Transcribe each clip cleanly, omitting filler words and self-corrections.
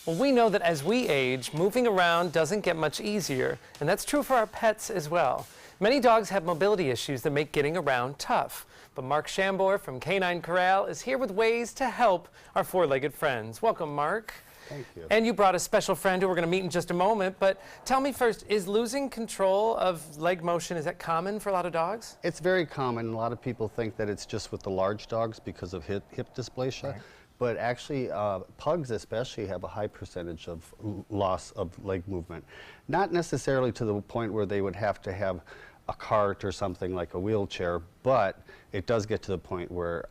Well, we know that as we age, moving around doesn't get much easier, and that's true for our pets as well. Many dogs have mobility issues that make getting around tough. But Mark Shambor from Canine Corral is here with ways to help our four-legged friends. Welcome, Mark. Thank you. And you brought a special friend who we're going to meet in just a moment. But tell me first, is losing control of leg motion, is that common for a lot of dogs? It's very common. A lot of people think that it's just with the large dogs because of hip dysplasia. Right. But actually, pugs especially have a high percentage of loss of leg movement. Not necessarily to the point where they would have to have a cart or something like a wheelchair, but it does get to the point where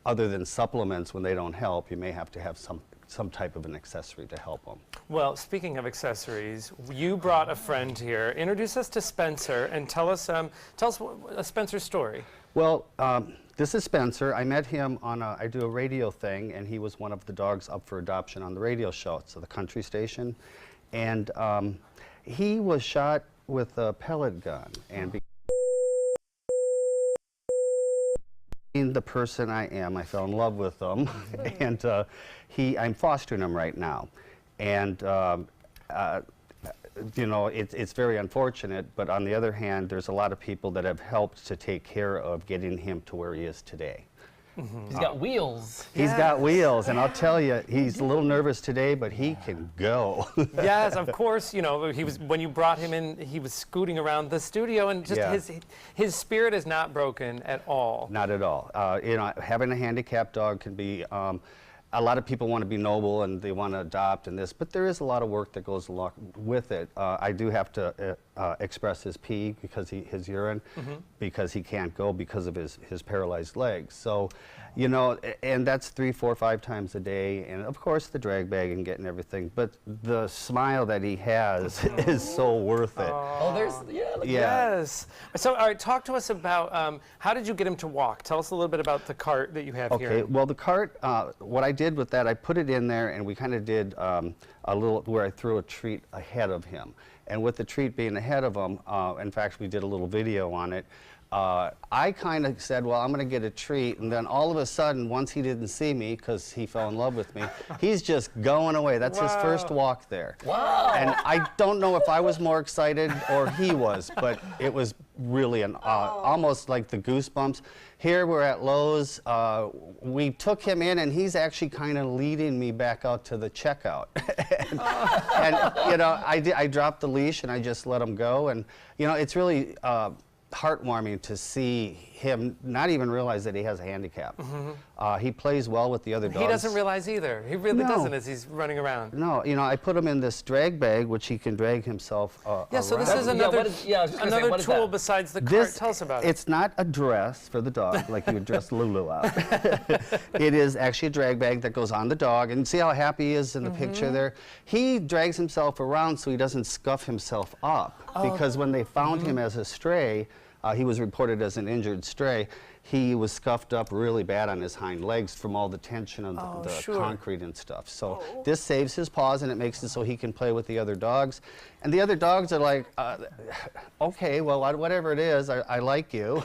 other than supplements, when they don't help, you may have to have some type of an accessory to help them. Well, speaking of accessories, you brought a friend here. Introduce us to Spencer and tell us Spencer's story. Well, this is Spencer. I met him on I do a radio thing, and he was one of the dogs up for adoption on the radio show, so the country station. And he was shot with a pellet gun, and being the person I am, I fell in love with him, and I'm fostering him right now. And you know, it's very unfortunate, but on the other hand, there's a lot of people that have helped to take care of getting him to where he is today. Mm-hmm. He's got wheels. He's got wheels, and I'll tell you, he's a little nervous today, but he can go. Yes, of course. You know, when you brought him in, he was scooting around the studio, and just his spirit is not broken at all. Not at all. You know, having a handicapped dog can be. A lot of people want to be noble and they want to adopt and this, but there is a lot of work that goes along with it. I do have to express his pee because his urine, because he can't go because of his paralyzed legs. So, you know, and that's 3, 4, 5 times a day, and of course the drag bag and getting everything. But the smile that he has is so worth it. Oh, Yes. So, all right, talk to us about how did you get him to walk? Tell us a little bit about the cart that you have here. Okay. Well, the cart. What I did with that, I put it in there, and we kind of did a little where I threw a treat ahead of him. And with the treat being ahead of him, in fact, we did a little video on it. I kind of said, well, I'm going to get a treat, and then all of a sudden, once he didn't see me because he fell in love with me, he's just going away. That's his first walk there. Wow. And I don't know if I was more excited or he was, but it was really almost like the goosebumps. Here we're at Lowe's. We took him in, and he's actually kind of leading me back out to the checkout. and you know, I dropped the leash and I just let him go, and you know, it's really heartwarming to see him not even realize that he has a handicap. He plays well with the other dogs. He doesn't realize either. He really doesn't as he's running around. No, you know, I put him in this drag bag, which he can drag himself Yeah, so around. this is another tool besides the cart. Tell us about it. It's not a dress for the dog, like you would dress Lulu out. It is actually a drag bag that goes on the dog, and see how happy he is in the picture there? He drags himself around so he doesn't scuff himself up, because when they found him as a stray, he was reported as an injured stray. He was scuffed up really bad on his hind legs from all the tension of the concrete and stuff. So this saves his paws, and it makes it so he can play with the other dogs. And the other dogs are like, okay, well, whatever it is, I like you.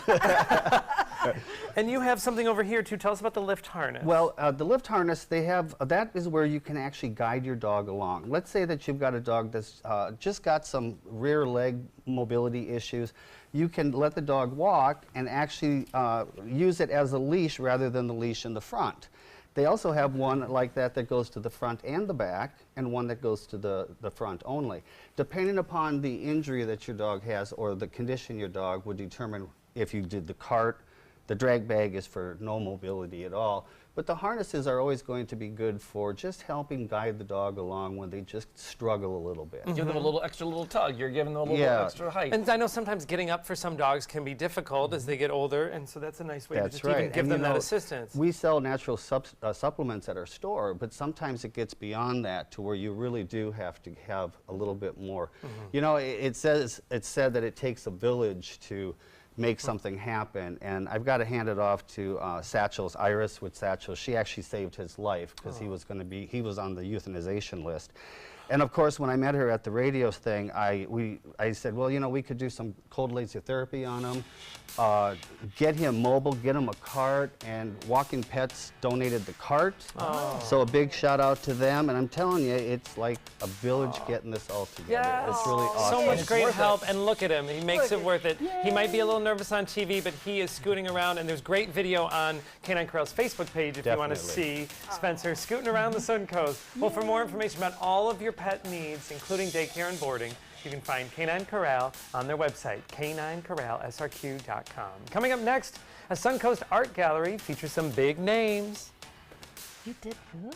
And you have something over here too. Tell us about the lift harness. Well, the lift harness, they have, that is where you can actually guide your dog along. Let's say that you've got a dog that's just got some rear leg mobility issues. You can let the dog walk and actually use it as a leash rather than the leash in the front. They also have one like that that goes to the front and the back, and one that goes to the front only. Depending upon the injury that your dog has or the condition your dog would determine if you did the cart. The drag bag is for no mobility at all. But the harnesses are always going to be good for just helping guide the dog along when they just struggle a little bit. Give them a little extra tug. You're giving them a little extra height. And I know sometimes getting up for some dogs can be difficult as they get older, and so that's a nice way to just even give them that assistance. We sell natural supplements at our store, but sometimes it gets beyond that to where you really do have to have a little bit more. You know, it's said that it takes a village to make something happen, and I've got to hand it off to Satchel's Iris with Satchel. She actually saved his life because he was on the euthanization list. And of course, when I met her at the radios thing, I said, well, you know, we could do some cold laser therapy on him, get him mobile, get him a cart, and Walking Pets donated the cart. Oh. So a big shout out to them. And I'm telling you, it's like a village getting this all together. Yes. It's really awesome. So much It's great worth help, it. and look at him. He makes it worth it. He might be a little nervous on TV, but he is scooting around, and there's great video on Canine Corral's Facebook page if you want to Definitely. see Spencer scooting around the Sun Coast. Well, for more information about all of your pet needs, including daycare and boarding, you can find Canine Corral on their website, caninecorralsrq.com. Coming up next, a Suncoast art gallery features some big names. You did good.